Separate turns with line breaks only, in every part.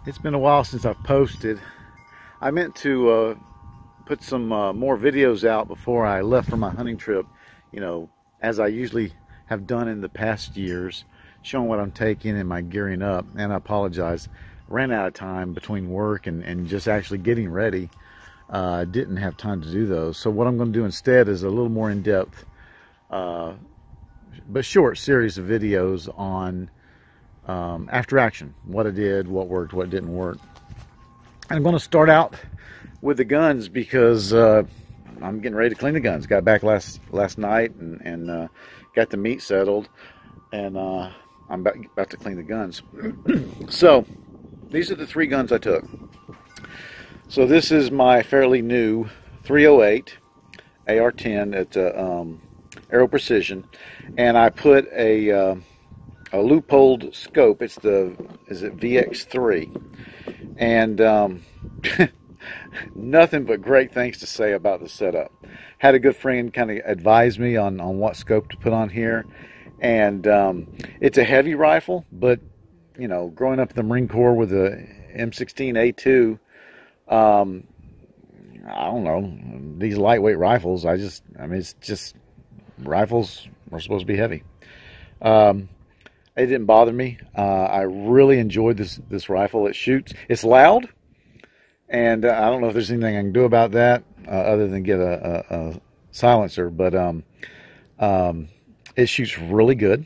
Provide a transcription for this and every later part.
It's been a while since I've posted. I meant to put some more videos out before I left for my hunting trip, as I usually have done in the past years, showing what I'm taking and my gearing up. And I apologize, ran out of time between work and just actually getting ready. I didn't have time to do those. So what I'm going to do instead is a little more in-depth, but short series of videos on after action, what I did, what worked, what didn't work. And I'm going to start out with the guns because I'm getting ready to clean the guns. Got back last night and got the meat settled, and I'm about to clean the guns. So these are the three guns I took. So this is my fairly new 308 AR-10. It's a Aero Precision, and I put a loopholed scope. Is it VX3? And nothing but great things to say about the setup. Had a good friend kind of advise me on what scope to put on here, and it's a heavy rifle, but growing up in the Marine Corps with a M16A2, I don't know, these lightweight rifles, it's just, rifles are supposed to be heavy. It didn't bother me. I really enjoyed this rifle. It shoots. It's loud, and I don't know if there's anything I can do about that other than get a silencer. But it shoots really good.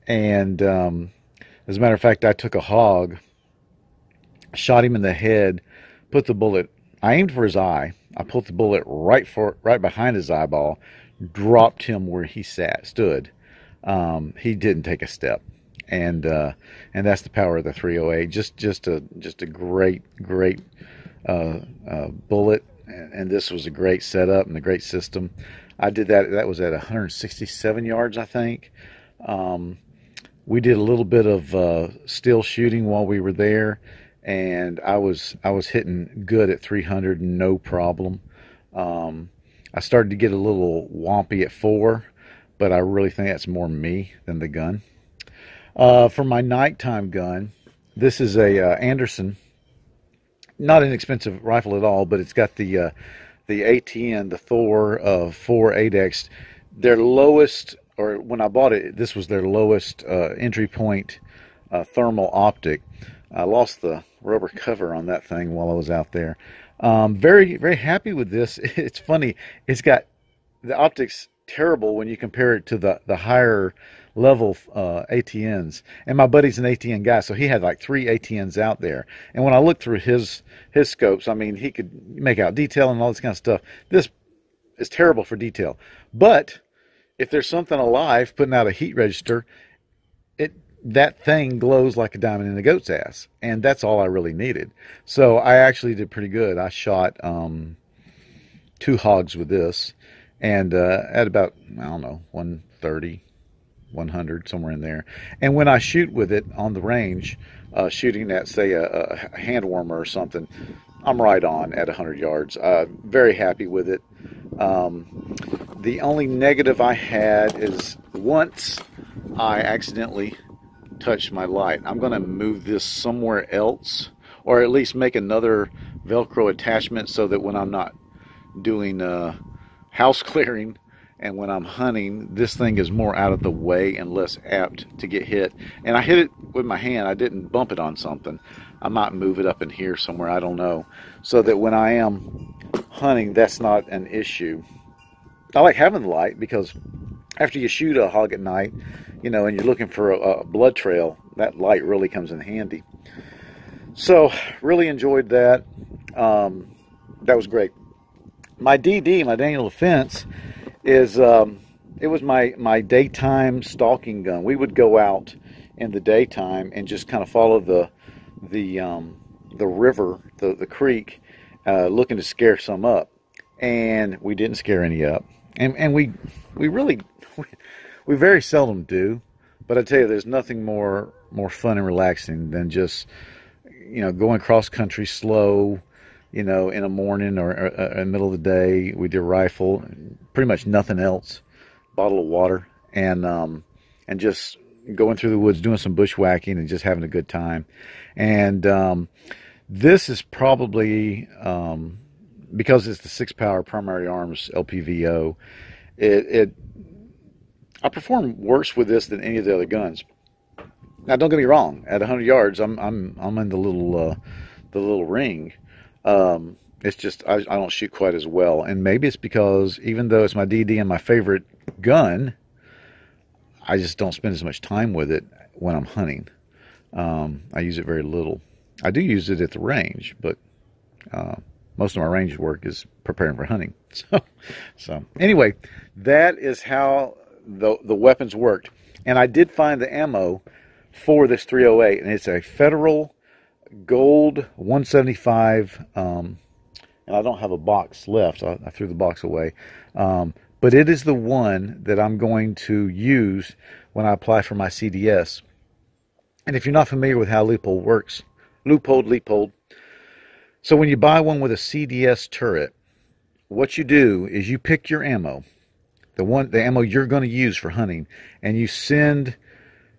And as a matter of fact, I took a hog, shot him in the head, put the bullet. I aimed for his eye. I put the bullet right behind his eyeball, dropped him where he stood. He didn't take a step, and that's the power of the 308. Just a great bullet, and this was a great setup and a great system. I did that. That was at 167 yards, I think. We did a little bit of still shooting while we were there, and I was hitting good at 300, no problem. I started to get a little wompy at 4. But I really think that's more me than the gun. For my nighttime gun, this is a Anderson, not an expensive rifle at all, but it's got the ATN, the Thor 4 8X. Their lowest, or when I bought it, this was their lowest entry point thermal optic. I lost the rubber cover on that thing while I was out there. Very, very happy with this. It's funny. It's got the optics terrible when you compare it to the higher level ATNs. And my buddy's an ATN guy, so he had like 3 ATNs out there. And when I looked through his scopes, I mean, he could make out detail and all this kind of stuff. This is terrible for detail. But if there's something alive putting out a heat register, that thing glows like a diamond in a goat's ass. And that's all I really needed. So I actually did pretty good. I shot 2 hogs with this. And at about, I don't know, 130, 100, somewhere in there. And when I shoot with it on the range, shooting at, say, a hand warmer or something, I'm right on at 100 yards. Very happy with it. The only negative I had is once I accidentally touched my light. I'm going to move this somewhere else, or at least make another Velcro attachment so that when I'm not doing house clearing and when I'm hunting, this thing is more out of the way and less apt to get hit. And I hit it with my hand. I didn't bump it on something. I might move it up in here somewhere, I don't know, so that when I am hunting, that's not an issue. I like having the light because after you shoot a hog at night, and you're looking for a blood trail, that light really comes in handy. So really enjoyed that. That was great. My DD, my Daniel Defense, is it was my daytime stalking gun. We would go out in the daytime and just kind of follow the river, the creek, looking to scare some up. And we didn't scare any up. And we very seldom do. But I tell you, there's nothing more fun and relaxing than just going cross country slow. In the morning or in the middle of the day. We did rifle, pretty much nothing else, bottle of water, and just going through the woods, doing some bushwhacking, and just having a good time. And this is probably, because it's the 6-power Primary Arms LPVO, I perform worse with this than any of the other guns. Now, don't get me wrong. At 100 yards, I'm in the little ring. It's just I don't shoot quite as well, and maybe it's because even though it's my DD and my favorite gun, I just don't spend as much time with it when I'm hunting. I use it very little. I do use it at the range, but most of my range work is preparing for hunting. So anyway, that is how the weapons worked. And I did find the ammo for this 308, and it's a Federal Gold 175. And I don't have a box left. I threw the box away. But it is the one that I'm going to use when I apply for my CDS. And if you're not familiar with how Leupold works, Leupold. So when you buy one with a CDS turret, what you do is you pick your ammo, the ammo you're going to use for hunting, and you send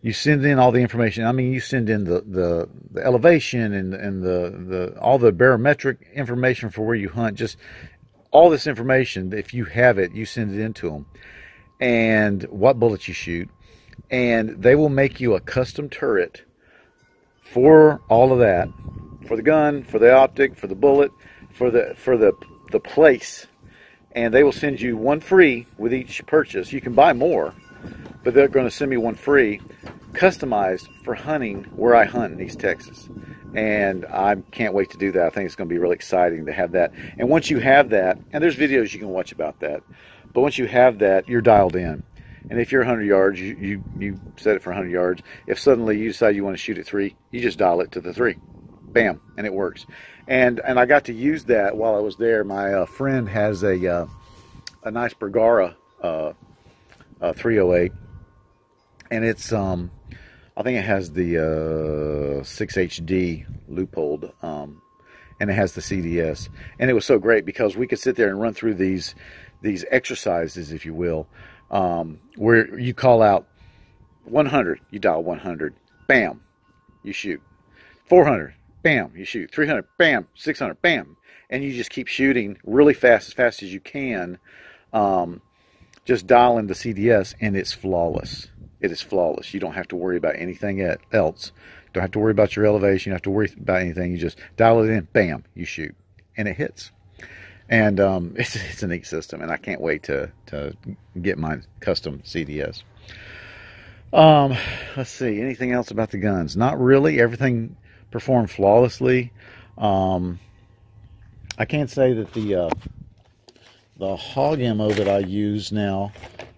in all the information. I mean, you send in the elevation and the all the barometric information for where you hunt. Just all this information. If you have it, you send it in to them, and what bullets you shoot, and they will make you a custom turret for all of that, for the gun, for the optic, for the bullet, for the place, and they will send you one free with each purchase. You can buy more, but they're going to send me one free, customized for hunting where I hunt in East Texas. And I can't wait to do that. I think it's going to be really exciting to have that. And once you have that, and there's videos you can watch about that, but once you have that, you're dialed in. And if you're 100 yards, you set it for 100 yards. If suddenly you decide you want to shoot at 3, you just dial it to the 3. Bam, and it works. And I got to use that while I was there. My friend has a nice Bergara 308, and it's I think it has the 6HD Leupold, and it has the CDS. And it was so great because we could sit there and run through these exercises, if you will, where you call out 100, you dial 100, bam, you shoot. 400, bam, you shoot. 300, bam. 600, bam. And you just keep shooting really fast, as fast as you can, just dialing the CDS, and it's flawless. It is flawless. You don't have to worry about anything else. You don't have to worry about your elevation. You don't have to worry about anything. You just dial it in, bam, you shoot, and it hits. And it's a neat system, and I can't wait to get my custom CDS. Let's see, anything else about the guns? Not really. Everything performed flawlessly. I can't say that the hog ammo that I use now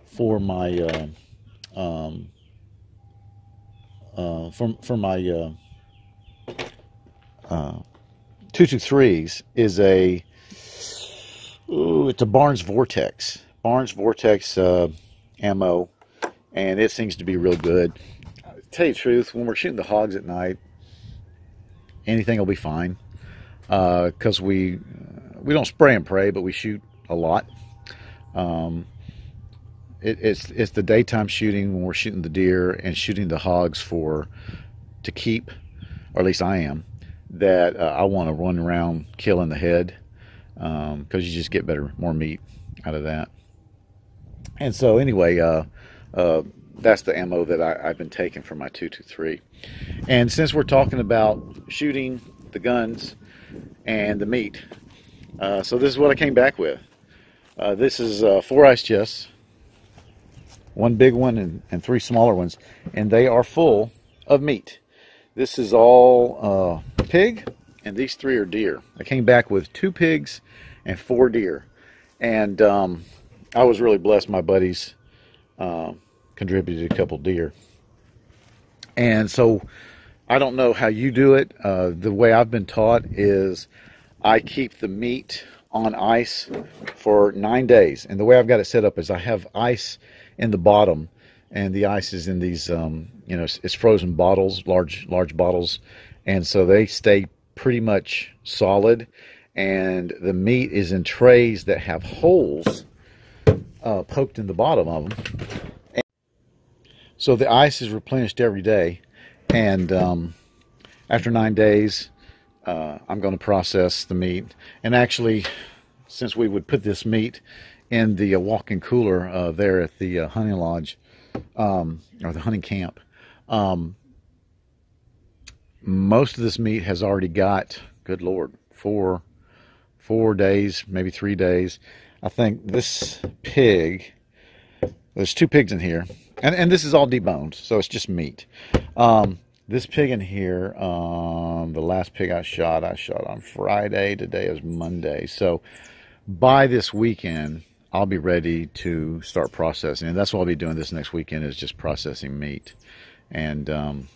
for my for my 223s is it's a Barnes Vortex. Barnes Vortex ammo, and it seems to be real good. To tell you the truth, when we're shooting the hogs at night, anything will be fine, because we don't spray and pray, but we shoot a lot. It's the daytime shooting when we're shooting the deer and shooting the hogs to keep, or at least I am, that I want to run around killing the head, because you just get more meat out of that. And so anyway, that's the ammo that I've been taking for my 223. And since we're talking about shooting the guns and the meat, so this is what I came back with. This is 4 ice chests, one big one and 3 smaller ones, and they are full of meat. This is all pig, and these 3 are deer. I came back with 2 pigs and 4 deer, and I was really blessed. My buddies contributed a couple deer, and so I don't know how you do it. The way I've been taught is I keep the meat on ice for 9 days, and the way I've got it set up is I have ice in the bottom, and the ice is in these it's frozen bottles, large bottles, and so they stay pretty much solid, and the meat is in trays that have holes poked in the bottom of them. So the ice is replenished every day, and after 9 days, I'm going to process the meat. And actually, since we would put this meat in the walk-in cooler there at the hunting lodge, or the hunting camp, most of this meat has already got, good Lord, 4 days, maybe 3 days. I think this pig, there's 2 pigs in here, and this is all deboned, so it's just meat. This pig in here, the last pig I shot on Friday. Today is Monday. So by this weekend, I'll be ready to start processing. And that's what I'll be doing this next weekend, is just processing meat. And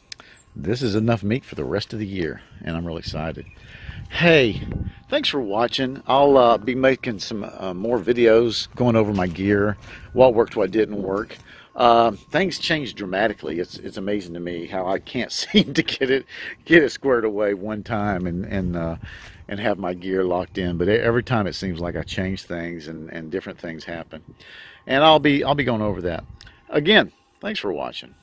this is enough meat for the rest of the year, and I'm really excited. Hey, thanks for watching. I'll be making some more videos going over my gear, what worked, what didn't work. Things changed dramatically. It's amazing to me how I can't seem to get it squared away one time and have my gear locked in. But every time it seems like I change things and different things happen. And I'll be going over that. Again, thanks for watching.